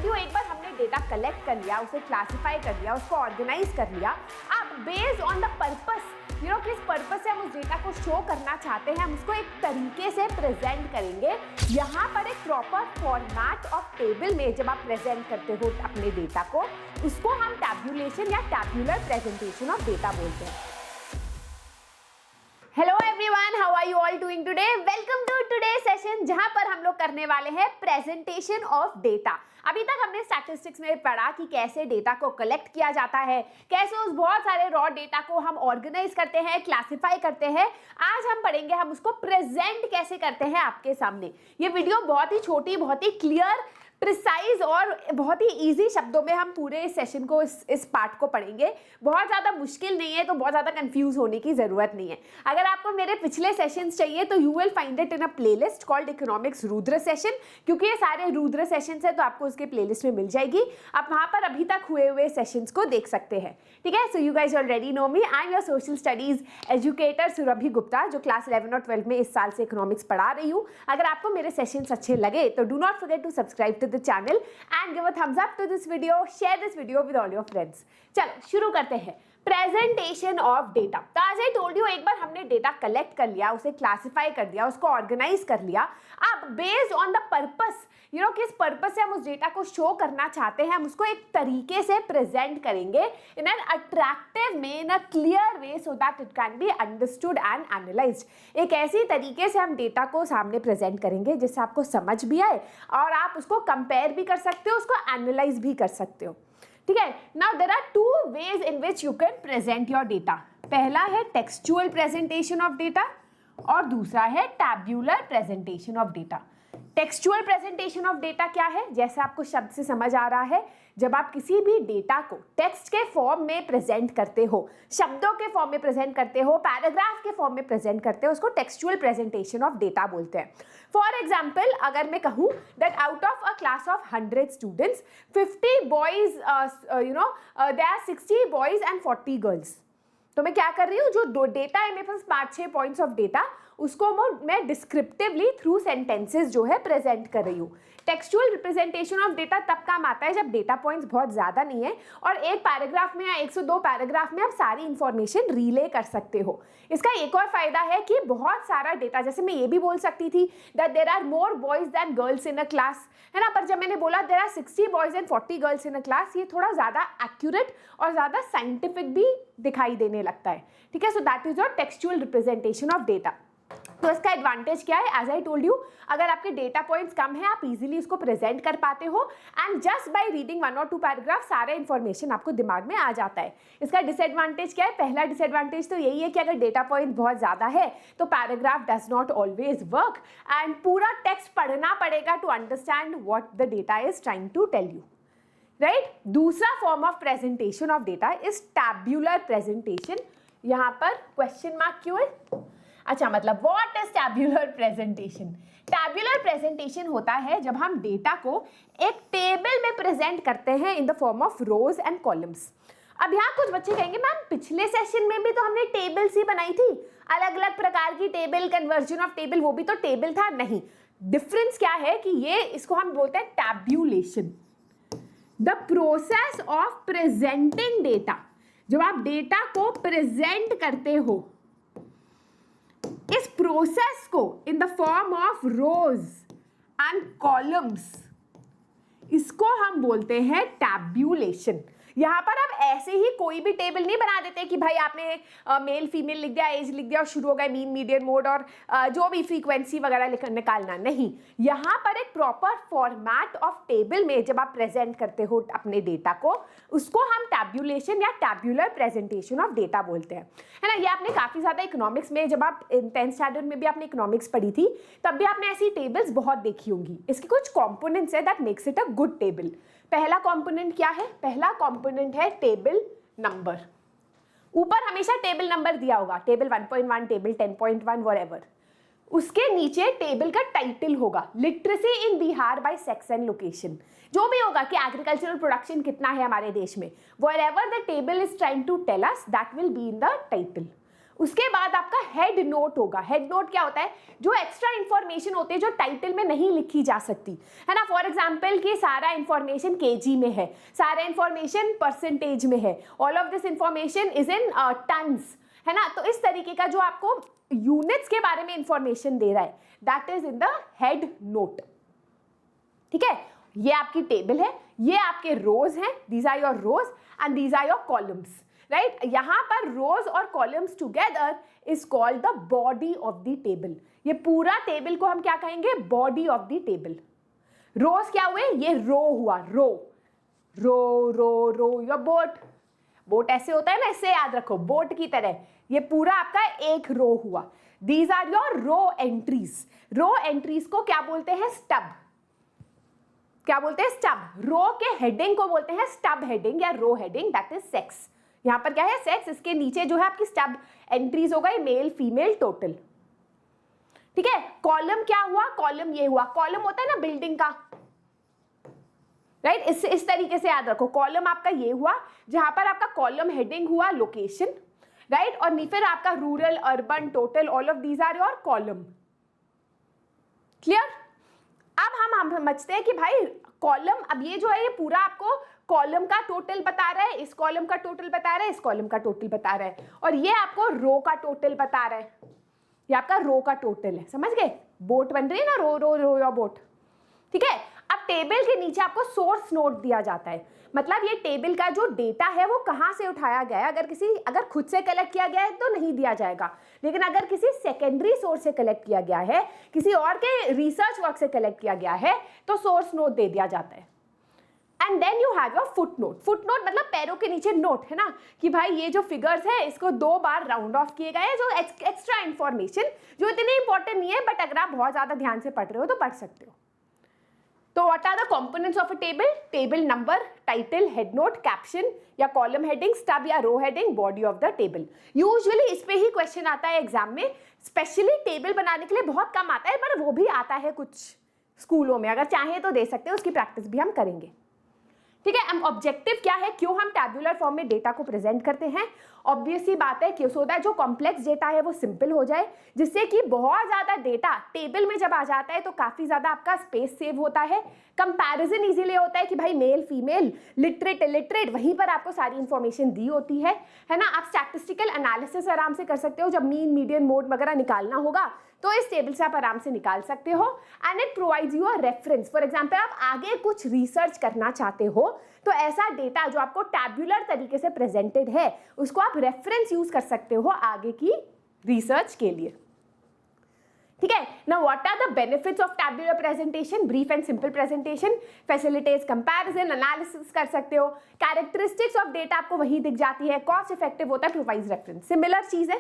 Told you, एक बार हमने data collect कर लिया, उसे क्लासिफाई कर लिया, उसको ऑर्गेनाइज कर लिया, अब बेस्ड ऑन द पर्पस किस पर्पस से हम उस डेटा को शो करना चाहते हैं, हम उसको एक तरीके से प्रेजेंट करेंगे। यहाँ पर एक प्रॉपर फॉर्मेट ऑफ टेबल में जब आप प्रेजेंट करते हो अपने डेटा को, उसको हम टैब्यूलेशन या टैब्यूलर प्रेजेंटेशन ऑफ डेटा बोलते हैं। Hello everyone, how are you all doing today? Welcome to today session, जहां पर हम लोग करने वाले हैं प्रेजेंटेशन ऑफ डेटा। अभी तक हमने स्टैटिस्टिक्स में पढ़ा कि कैसे डेटा को कलेक्ट किया जाता है, कैसे उस बहुत सारे रॉ डेटा को हम ऑर्गेनाइज करते हैं, क्लासिफाई करते हैं। आज हम पढ़ेंगे हम उसको प्रेजेंट कैसे करते हैं आपके सामने। ये वीडियो बहुत ही छोटी, बहुत ही क्लियर, प्रिसाइज और बहुत ही इजी शब्दों में हम पूरे इस सेशन को इस पार्ट को पढ़ेंगे। बहुत ज़्यादा मुश्किल नहीं है, तो बहुत ज़्यादा कंफ्यूज होने की ज़रूरत नहीं है। अगर आपको मेरे पिछले सेशंस चाहिए तो you will find it in a playlist called economics Rudra session, क्योंकि ये सारे रुद्र सेशंस है तो आपको उसके प्लेलिस्ट में मिल जाएगी। आप वहाँ पर अभी तक हुए हुए सेशंस को देख सकते हैं, ठीक है। So you guys already know me, I am your social studies educator Surabhi Gupta, जो क्लास 11 और 12 में इस साल से इकोनॉमिक्स पढ़ा रही हूँ। अगर आपको मेरे सेशंस अच्छे लगे तो do not forget to subscribe to the channel and give a thumbs up to this video, share this video with all your friends। चलो शुरू करते हैं प्रेजेंटेशन ऑफ डेटा। तो आज आई टोल्ड यू, एक बार हमने डेटा कलेक्ट कर लिया, उसे क्लासिफाई कर दिया, उसको ऑर्गेनाइज कर लिया, अब बेस्ड ऑन द पर्पस किस पर्पस से हम उस डेटा को शो करना चाहते हैं, हम उसको एक तरीके से प्रेजेंट करेंगे in an attractive way, in a clear way, so that it can be understood and analysed. एक ऐसी तरीके से हम डेटा को सामने प्रेजेंट करेंगे जिससे आपको समझ भी आए और आप उसको कंपेयर भी कर सकते हो, उसको एनालाइज भी कर सकते हो, ठीक है। Now there are two ways in which you can present your data. पहला है टेक्सचुअल प्रेजेंटेशन ऑफ डेटा और दूसरा है tabular presentation of data. Textual presentation of data क्या है? जैसे आपको शब्द से समझ आ रहा है, जब आप किसी भी डेटा को टेक्स्ट के फॉर्म में प्रेजेंट करते हो, शब्दों के फॉर्म में प्रेजेंट करते हो, पैराग्राफ के फॉर्म में प्रेजेंट करते हो, उसको टेक्सचुअल प्रेजेंटेशन ऑफ डेटा बोलते हैं। फॉर एग्जाम्पल, अगर मैं कहूँ that out of a class of 100 students 50 boys there are 60 boys and 40 girls, तो मैं क्या कर रही हूँ, जो डेटा है मेरे पास 5-6 पॉइंट्स ऑफ डेटा, उसको मैं डिस्क्रिप्टिवली थ्रू सेंटेंसेस जो है प्रेजेंट कर रही हूँ। टेक्सचुअल रिप्रेजेंटेशन ऑफ डेटा तब काम आता है जब डेटा पॉइंट्स बहुत ज़्यादा नहीं है और एक पैराग्राफ में या 102 पैराग्राफ में आप सारी इंफॉर्मेशन रिले कर सकते हो। इसका एक और फायदा है कि बहुत सारा डेटा, जैसे मैं ये भी बोल सकती थी that there are more boys than girls in a class, है ना, पर जब मैंने बोला there are 60 boys and 40 girls in a class, ये थोड़ा ज़्यादा एक्यूरेट और ज़्यादा साइंटिफिक भी दिखाई देने लगता है, ठीक है। So that is your textual representation of data. तो इसका एडवांटेज क्या है? एज आई टोल्ड यू, अगर आपके डेटा पॉइंट्स कम है, आप इजीली उसको प्रेजेंट कर पाते हो एंड जस्ट बाय रीडिंग 1 और 2 पैराग्राफ सारा इंफॉर्मेशन आपको दिमाग में आ जाता है। इसका डिसएडवांटेज क्या है? पहला डिसएडवांटेज तो यही है कि अगर डेटा पॉइंट बहुत ज़्यादा है तो paragraph does not always work and पूरा टेक्स्ट पढ़ना पड़ेगा to understand what the data is trying to tell you, right. दूसरा form of presentation of data is tabular presentation. यहाँ पर क्वेश्चन मार्क क्यों है? अच्छा, मतलब what is tabular presentation? Tabular presentation होता है जब हम डेटा को एक टेबल में प्रेजेंट करते हैं इन the form of rose and columns. अब यहाँ कुछ बच्चे कहेंगे मैम पिछले सेशन में भी तो हमने टेबल्स ही बनाई थी, अलग अलग प्रकार की टेबल, कन्वर्जन ऑफ टेबल, वो भी तो टेबल था। नहीं, डिफरेंस क्या है कि ये इसको हम बोलते हैं tabulation, the process of presenting data. जब आप डेटा को प्रेजेंट करते हो, इस प्रोसेस को इन the form of rose and columns, इसको हम बोलते हैं टैब्यूलेशन। यहाँ पर आप ऐसे ही कोई भी टेबल नहीं बना देते कि भाई आपने मेल फीमेल लिख दिया, एज लिख दिया और शुरू हो गए मीन मीडियन मोड और जो भी फ्रीक्वेंसी वगैरह निकालना। नहीं, यहाँ पर एक प्रॉपर फॉर्मेट ऑफ टेबल में जब आप प्रेजेंट करते हो अपने डेटा को, उसको हम टैब्यूलेशन या टैब्यूलर प्रेजेंटेशन ऑफ डेटा बोलते हैं, है ना। ये आपने काफ़ी ज़्यादा इकोनॉमिक्स में, जब आप 10th स्टैंडर्ड में भी आपने इकोनॉमिक्स पढ़ी थी, तब भी आपने ऐसी टेबल्स बहुत देखी होंगी। इसके कुछ कॉम्पोनेंट्स है that makes it a good table. पहला कंपोनेंट क्या है? पहला कंपोनेंट है टेबल नंबर। ऊपर हमेशा टेबल नंबर दिया होगा, टेबल 1.1, टेबल 10.1, व्हाटएवर। उसके नीचे टेबल का टाइटल होगा, literacy in Bihar by sex and location, जो भी होगा कि एग्रीकल्चरल प्रोडक्शन कितना है हमारे देश में, whatever the table is trying to tell us, that will be in the title. उसके बाद आपका हेड नोट होगा। हेड नोट क्या होता है? जो एक्स्ट्रा इंफॉर्मेशन होती है जो टाइटल में नहीं लिखी जा सकती है ना। फॉर एग्जांपल कि सारा इंफॉर्मेशन केजी में है, सारा इंफॉर्मेशन परसेंटेज में है, all of this information is in tons, है ना। तो इस तरीके का जो आपको यूनिट्स के बारे में इंफॉर्मेशन दे रहा है, that is in the head note. ठीक है, ये आपकी टेबल है, ये आपके रोज हैं, these are your rows and these are your columns, right. यहां पर रोज और columns together is called the body of the table. ये पूरा टेबल को हम क्या कहेंगे? Body of the table. Rows क्या हुए? ये रो हुआ, row row row row your boat. Boat ऐसे होता है ना, इससे याद रखो, बोट की तरह। ये पूरा आपका एक रो हुआ। These are your row entries. Row entries को क्या बोलते हैं? स्टब। क्या बोलते हैं? स्टब। रो के हेडिंग को बोलते हैं स्टब हेडिंग या row heading, that is sex. यहां पर क्या है? सेक्स। इसके नीचे जो है आपकी स्टब एंट्रीज होगा, ये मेल फीमेल टोटल। ठीक है। कॉलम क्या हुआ? कॉलम ये हुआ, कॉलम होता है ना बिल्डिंग का, राइट। इस तरीके से याद रखो, कॉलम आपका ये हुआ जहां पर आपका कॉलम हेडिंग हुआ लोकेशन, राइट। और फिर आपका rural, urban, total, all of these are your column. Clear? अब हम समझते हैं कि भाई कॉलम, अब ये जो है ये पूरा आपको कॉलम का टोटल बता रहा है, इस कॉलम का टोटल बता रहा है, इस कॉलम का टोटल बता रहा है, और ये आपको रो का टोटल बता रहा है। ये आपका रो का टोटल है, समझ गए? बोट बन रही है ना, रो रो रो या बोट। ठीक है। अब टेबल के नीचे आपको सोर्स नोट दिया जाता है, मतलब ये टेबल का जो डेटा है वो कहाँ से उठाया गया है। अगर खुद से कलेक्ट किया गया है तो नहीं दिया जाएगा, लेकिन अगर किसी सेकेंडरी सोर्स से कलेक्ट किया गया है, किसी और के रिसर्च वर्क से कलेक्ट किया गया है, तो सोर्स नोट दे दिया जाता है। And then you have your foot note. Foot note मतलब पैरों के नीचे नोट, है ना, कि भाई ये जो फिगर्स है इसको 2 बार राउंड ऑफ किए गए, जो एक्स्ट्रा इंफॉर्मेशन जो इतनी इंपॉर्टेंट नहीं है, बट अगर आप बहुत ज्यादा ध्यान से पढ़ रहे हो तो पढ़ सकते हो। तो what are the components of a table? Table number, title, head note, caption या कॉलम हेडिंग, स्टब या row heading, body of the table. Usually इस पे ही क्वेश्चन आता है एग्जाम में। स्पेशली टेबल बनाने के लिए बहुत कम आता है, पर वो भी आता है कुछ स्कूलों में, अगर चाहे तो दे सकते हो, उसकी प्रैक्टिस भी हम करेंगे। ठीक है। ऑब्जेक्टिव क्या है? क्यों हम टैब्यूलर फॉर्म में डेटा को प्रेजेंट करते हैं? ऑब्वियस सी बात है कि सो दैट जो कॉम्प्लेक्स डेटा है वो सिंपल हो जाए, जिससे कि बहुत ज्यादा डेटा टेबल में जब आ जाता है तो काफी ज्यादा आपका स्पेस सेव होता है। कंपैरिजन इजीली होता है कि भाई मेल फीमेल, लिटरेट इलिटरेट, वहीं पर आपको सारी इंफॉर्मेशन दी होती है ना। आप स्टैटिस्टिकल एनालिसिस आराम से कर सकते हो, जब मीन, मीडियन, मोड वगैरह निकालना होगा तो इस टेबल से आप आराम से निकाल सकते हो। And it provides you a reference. For example आप आगे कुछ रिसर्च करना चाहते हो तो ऐसा डेटा जो आपको टैब्यूलर तरीके से प्रेजेंटेड है उसको आप रेफरेंस यूज कर सकते हो आगे की रिसर्च के लिए। ठीक है। Now what are the benefits of tabular presentation? Brief and simple presentation, facilitates comparison, analysis कर सकते हो, कैरेक्टरिस्टिक्स ऑफ डेटा आपको वही दिख जाती है, कॉस्ट इफेक्टिव होता है, प्रोवाइड्स रेफरेंस, सिमिलर चीज है,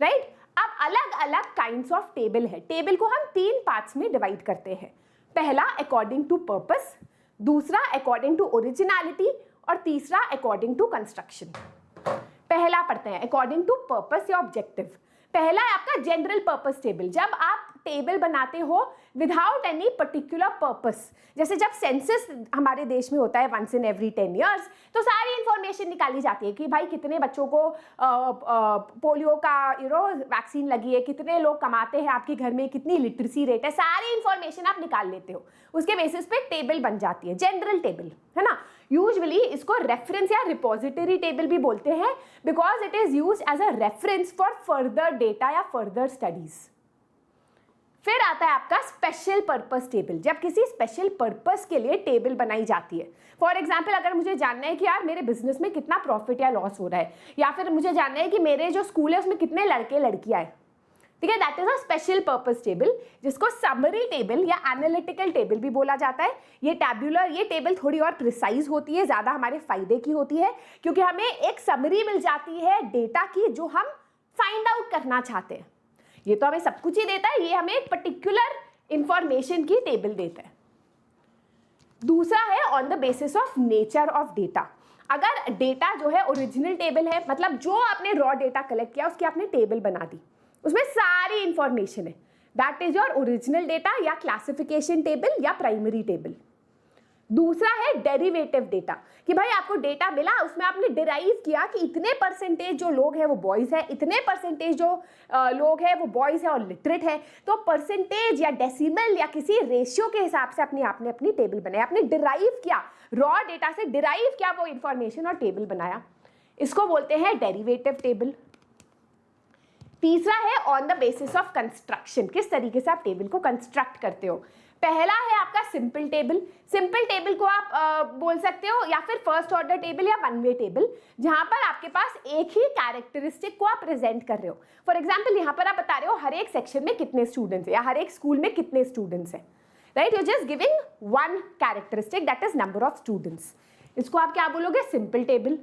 राइट। अब अलग अलग काइंड्स ऑफ टेबल है। टेबल को हम 3 पार्ट्स में डिवाइड करते हैं। पहला अकॉर्डिंग टू पर्पस, दूसरा अकॉर्डिंग टू ओरिजिनलिटी, और तीसरा अकॉर्डिंग टू कंस्ट्रक्शन। पहला पढ़ते हैं अकॉर्डिंग टू पर्पस या ऑब्जेक्टिव। पहला है आपका जनरल पर्पस टेबल। जब आप टेबल बनाते हो विदाउट एनी पर्टिकुलर पर्पस, जैसे जब सेंसस हमारे देश में होता है वंस इन एवरी 10 ईयर्स, तो सारी इंफॉर्मेशन निकाली जाती है कि भाई कितने बच्चों को पोलियो का वैक्सीन लगी है, कितने लोग कमाते हैं आपके घर में, कितनी लिटरेसी रेट है, सारी इंफॉर्मेशन आप निकाल लेते हो। उसके बेसिस पे टेबल बन जाती है, जनरल टेबल, है ना। यूजुअली इसको रेफरेंस या रिपोजिटरी टेबल भी बोलते हैं, because it is used as a reference for further data या फर्दर स्टडीज। फिर आता है आपका स्पेशल पर्पस टेबल। जब किसी स्पेशल पर्पस के लिए टेबल बनाई जाती है, फॉर एग्जाम्पल अगर मुझे जानना है कि यार मेरे बिजनेस में कितना प्रॉफिट या लॉस हो रहा है, या फिर मुझे जानना है कि मेरे जो स्कूल है उसमें कितने लड़के लड़कियां हैं, ठीक है, that is a special purpose table, जिसको समरी टेबल या एनालिटिकल टेबल भी बोला जाता है। ये टैब्यूलर, ये टेबल थोड़ी और प्रिसाइज होती है, ज्यादा हमारे फायदे की होती है, क्योंकि हमें एक समरी मिल जाती है डेटा की जो हम फाइंड आउट करना चाहते हैं। ये तो हमें सब कुछ ही देता है, ये हमें एक पर्टिकुलर इंफॉर्मेशन की टेबल देता है। दूसरा है on the basis of nature of data. अगर डेटा जो है ओरिजिनल टेबल है, मतलब जो आपने रॉ डेटा कलेक्ट किया उसकी आपने टेबल बना दी, उसमें सारी इंफॉर्मेशन है, that is your original data या क्लासिफिकेशन टेबल या प्राइमरी टेबल। दूसरा है डेरिवेटिव डेटा, कि भाई आपको डेटा मिला, उसमें आपने डिराइव किया कि इतने परसेंटेज जो लोग हैं वो बॉयज है, इतने परसेंटेज जो लोग हैं वो बॉयज है और लिटरेट है, तो परसेंटेज या डेसिमल या किसी रेशियो के हिसाब से आपने अपनी टेबल बनाई, आपने डिराइव किया, रॉ डेटा से डिराइव किया वो इंफॉर्मेशन और टेबल बनाया, इसको बोलते हैं डेरिवेटिव टेबल। तीसरा है on the basis of construction, किस तरीके से आप टेबल को कंस्ट्रक्ट करते हो। पहला है आपका सिंपल टेबल, सिंपल टेबल को आप बोल सकते हो या फिर फर्स्ट ऑर्डर टेबल या वन वे टेबल, जहां पर आपके पास एक ही कैरेक्टरिस्टिक को आप प्रेजेंट कर रहे हो। फॉर एग्जांपल यहाँ पर आप बता रहे हो हर एक सेक्शन में कितने स्टूडेंट्स हैं या हर एक स्कूल में कितने स्टूडेंट्स हैं, right, you just giving one characteristic that is number of students, इसको आप क्या बोलोगे, सिंपल टेबल।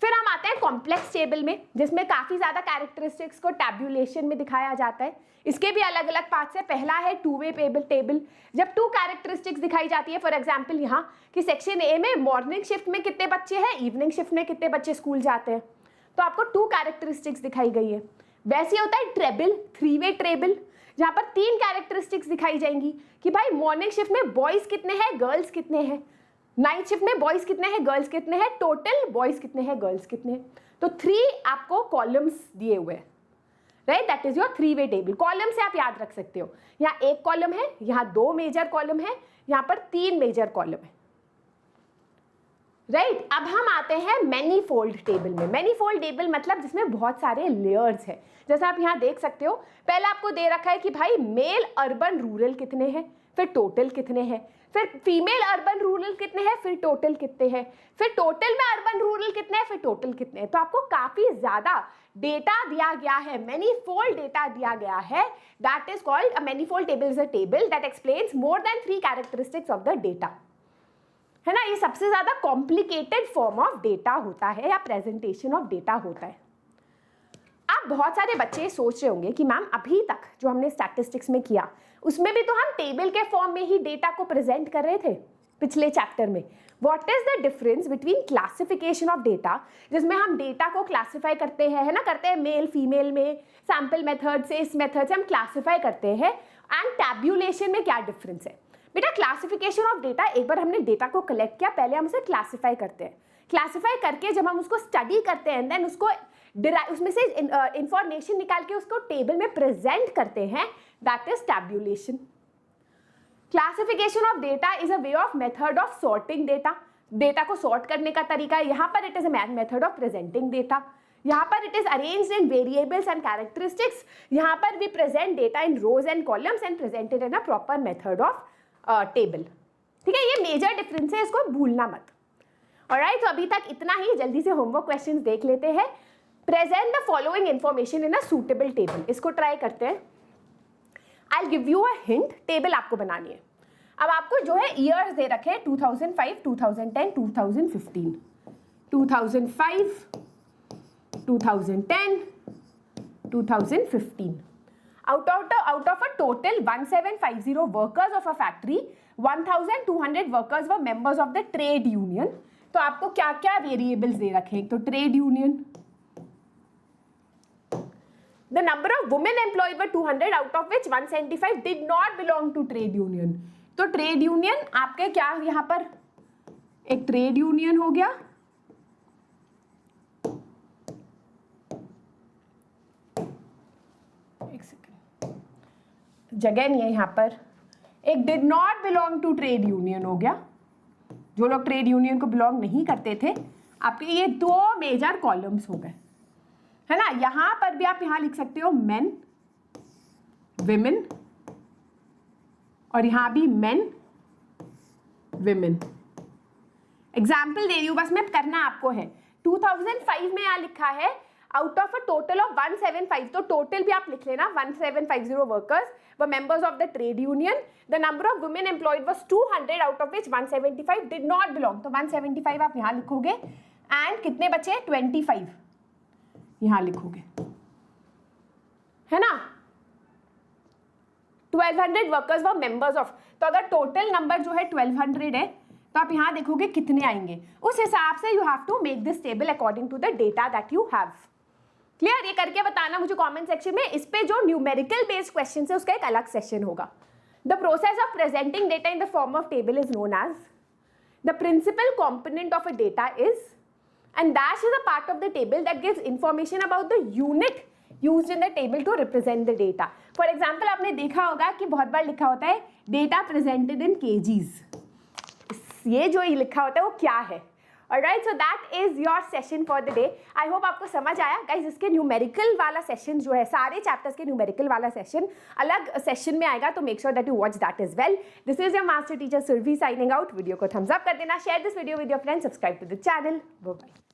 फिर हम आते हैं कॉम्प्लेक्स टेबल में, जिसमें काफी ज्यादा कैरेक्टरिस्टिक्स को टैब्यूलेशन में दिखाया जाता है, इसके भी अलग अलग पार्ट्स है। पहला है टू वे टेबल, जब टू कैरेक्टरिस्टिक्स दिखाई जाती है, फॉर एग्जांपल यहाँ कि सेक्शन ए में मॉर्निंग शिफ्ट में कितने बच्चे हैं, इवनिंग शिफ्ट में कितने बच्चे स्कूल जाते हैं, तो आपको टू कैरेक्टरिस्टिक्स दिखाई गई है। वैसे होता है ट्रेबल, थ्री वे टेबल, जहाँ पर तीन कैरेक्टरिस्टिक्स दिखाई जाएंगी कि भाई मॉर्निंग शिफ्ट में बॉयज कितने हैं, गर्ल्स कितने हैं, नाइट शिफ्ट में बॉयज कितने हैं, गर्ल्स कितने हैं, टोटल बॉयज कितने हैं, गर्ल्स कितने हैं, तो थ्री आपको कॉलम्स दिए हुए हैं, right, that is your three way table. Column से आप याद रख सकते हो, यहाँ एक कॉलम है, यहाँ दो मेजर कॉलम है, यहाँ पर तीन मेजर कॉलम है, राइट। अब हम आते हैं मैनीफोल्ड टेबल में। मैनीफोल्ड टेबल मतलब जिसमें बहुत सारे लेयर्स हैं, जैसा आप यहाँ देख सकते हो, पहले आपको दे रखा है कि भाई मेल अर्बन रूरल कितने हैं, फिर टोटल कितने हैं, फिर फीमेल अर्बन रूरल कितने हैं, फिर टोटल कितने हैं, फिर टोटल में अर्बन रूरल कितने हैं, फिर टोटल कितने हैं। तो आपको काफी ज्यादा डेटा दिया गया है, मैनीफोल्ड डेटा दिया गया है, that is called a manifold table is a table that explains more than 3 characteristics of the data, है ना। ये सबसे ज्यादा कॉम्प्लिकेटेड फॉर्म ऑफ डेटा होता है या प्रेजेंटेशन ऑफ डेटा होता है। अब बहुत सारे बच्चे सोच रहे होंगे कि मैम अभी तक जो हमने स्टैटिस्टिक्स में किया उसमें भी तो हम टेबल के फॉर्म में ही डेटा को प्रेजेंट कर रहे थे पिछले चैप्टर में। What is the difference between classification of data, जिसमें हम डेटा को क्लासिफाई करते हैं, है ना, करते हैं मेल फीमेल में, सैंपल मेथड से, इस मेथड से हम क्लासिफाई करते हैं, एंड टैब्यूलेशन में क्या डिफरेंस है। बेटा क्लासिफिकेशन ऑफ डेटा, एक बार हमने डेटा को कलेक्ट किया, पहले हम उसे क्लासिफाई करते हैं, क्लासिफाई करके जब हम उसको स्टडी करते हैं, देन उसको उसमें से इंफॉर्मेशन निकाल के उसको टेबल में प्रेजेंट करते हैं, that is tabulation. Classification of data is a way of method of sorting data, data को सॉर्ट करने का तरीका है। यहाँ पर it is a method of presenting data, यहाँ पर it is arranged in variables and characteristics, यहाँ पर we present data in rows and columns and presented in a proper method of table, ठीक है। ये मेजर डिफरेंस है, इसको भूलना मत। ऑलराइट, तो अभी तक इतना ही, जल्दी से होमवर्क क्वेश्चंस देख लेते हैं। Present the following information in a suitable table, इसको ट्राई करते हैं। I will give you a hint, table आपको बनानी है। अब आपको जो है ईयर्स दे रखे हैं 2005, 2010, 2015, 2005, 2010, 2015. Out of a total 1750 workers of a factory, 1200 workers were members of the trade union. तो आपको क्या क्या वेरिएबल्स दे रखे हैं, तो trade union, the number of women employed were 200, out of which 175 did not belong to trade union. तो trade union आपके क्या, यहाँ पर एक ट्रेड यूनियन हो गया, एक सेकेंड, जगह नहीं है यहाँ पर, एक did not belong to trade union हो गया, जो लोग ट्रेड यूनियन को बिलोंग नहीं करते थे, आपके ये दो मेजर कॉलम्स हो गए, है ना। यहां पर भी आप यहां लिख सकते हो मेन, विमेन, और यहां भी मेन, विमेन। एग्जाम्पल दे रही हूं, बस मैं करना आपको है। 2005 में यहां लिखा है out of a total of 175, तो टोटल भी आप लिख लेना, 1750 workers were members of the trade union, the number of women employed was 200, out of which 175 did not belong, तो 175 आप यहां लिखोगे, एंड कितने बचे, 25 यहां लिखोगे, है ना। 1200 वर्कर्स वर मेंबर्स ऑफ, तो अगर टोटल नंबर जो है 1200 है, तो आप यहां देखोगे कितने आएंगे, उस हिसाब से you have to make this table according to the data that you have. Clear, ये करके बताना मुझे कमेंट सेक्शन में। इस पे जो न्यूमेरिकल बेस्ड क्वेश्चन है उसका एक अलग सेशन होगा। The process of presenting data in the form of table is known as, The principal component of a data is, and dash is a part of the table that gives information about the unit used in the table to represent the data. For example, आपने देखा होगा कि बहुत बार लिखा होता है data presented in kgs. ये जो लिखा होता है वो क्या है? Alright, so that is your session for the day. I hope आपको समझ आया. Guys, इसके न्यूमेरिकल वाला सेशन जो है, सारे चैप्टर्स के न्यूमेरिकल वाला सेशन अलग सेशन में आएगा, तो make sure that you watch that as well. This is your master teacher Survi signing out. Video को thumbs up कर देना, share this video with your friends, subscribe to the channel. Bye bye.